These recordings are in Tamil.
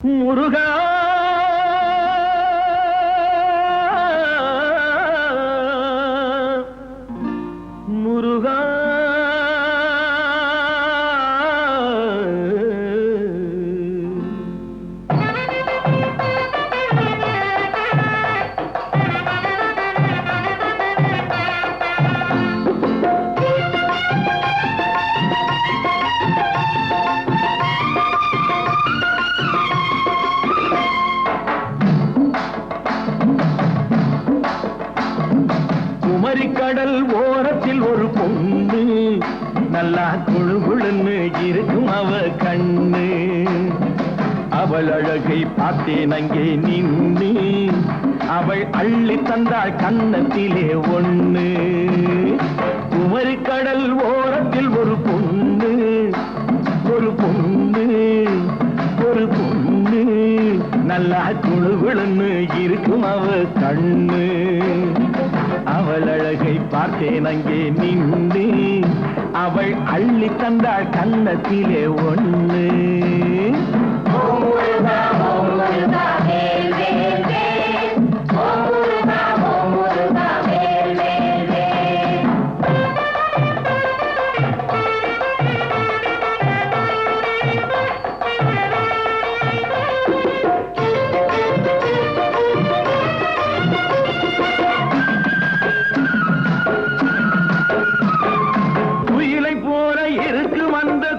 முருகா முருகா குமரிக்கடல் ஓரத்தில் ஒரு பொண்ணு நல்லா குழுகுழுன்னு இருக்கும் அவ கண்ணு. அவள் அழகை பார்த்தேன் அங்கே நின்று, அவள் அள்ளி தந்தாள் கன்னத்திலே ஒண்ணு. குமரிக்கடல் ஓரத்தில் ஒரு பொண்ணு, ஒரு பொண்ணு, ஒரு பொண்ணு நல்லா குழுகுழுன்னு இருக்கும் அவ கண்ணு. அவள் அழகை பார்த்தேன் அங்கே நின்று, அவள் அள்ளி தந்தாள் கன்னத்திலே ஒண்ணு.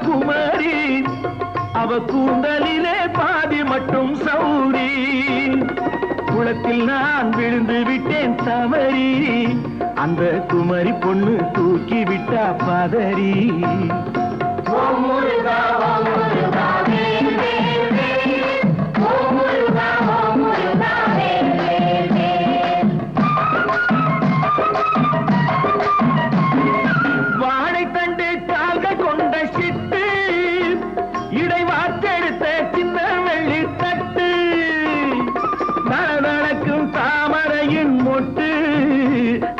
குமரி அவ கூந்தலிலே பாதி மட்டும் சௌரி. குளத்தில் நான் விழுந்து விட்டேன் தவறி, அந்த குமரி பொண்ணு தூக்கி விட்டா பதறி.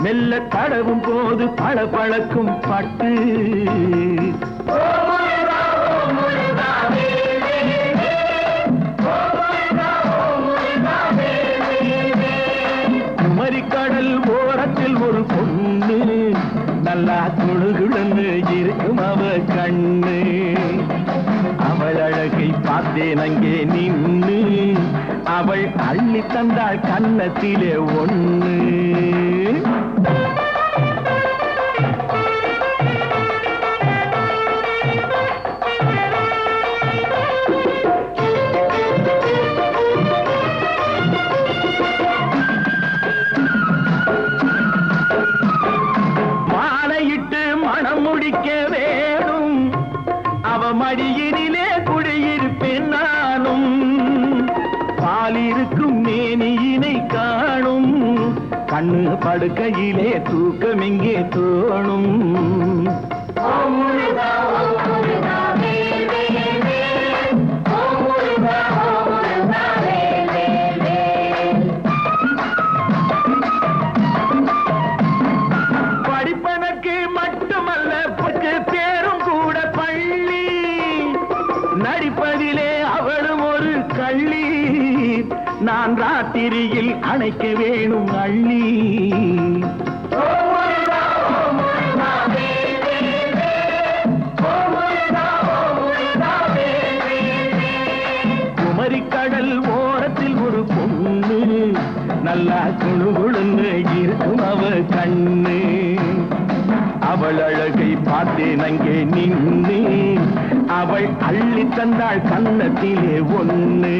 மெல்ல தடவும் போது பளபளக்கும் பட்டு. குமரிக்கடல் ஓரத்தில் ஒரு பொண்ணு நல்லா குழுகுழுன்னு இருக்கும் அவ கண்ணு. அவள் அழகை பார்த்தேன் அங்கே நின்று, அவள் அள்ளி தந்தாள் கன்னத்திலே ஒண்ணு. மாலையிட்டு மனம் முடிக்க வேணும், அவ மடியினிலே குடியிருப்பேன் நானும். பாலிருக்கும் மேனியினை காணும், கண்ணு படுக்கையிலே தூக்கம் எங்கே தோணும். படிப்பதற்கு மட்டுமல்ல பேரும் கூட பள்ளி, நடிப்பதிலே அவளும் ஒரு கள்ளி. நான் ராத்திரியில் அணைக்க வேணும் அள்ளி. குமரிக்கடல் ஓரத்தில் ஒரு பொண்ணு நல்லா குழுகுழுன்னு இருக்கும் அவ கண்ணு. அவள் அழகை பார்த்தேன் அங்கே நின்று, அவள் அள்ளி தந்தாள் கன்னத்திலே ஒண்ணு.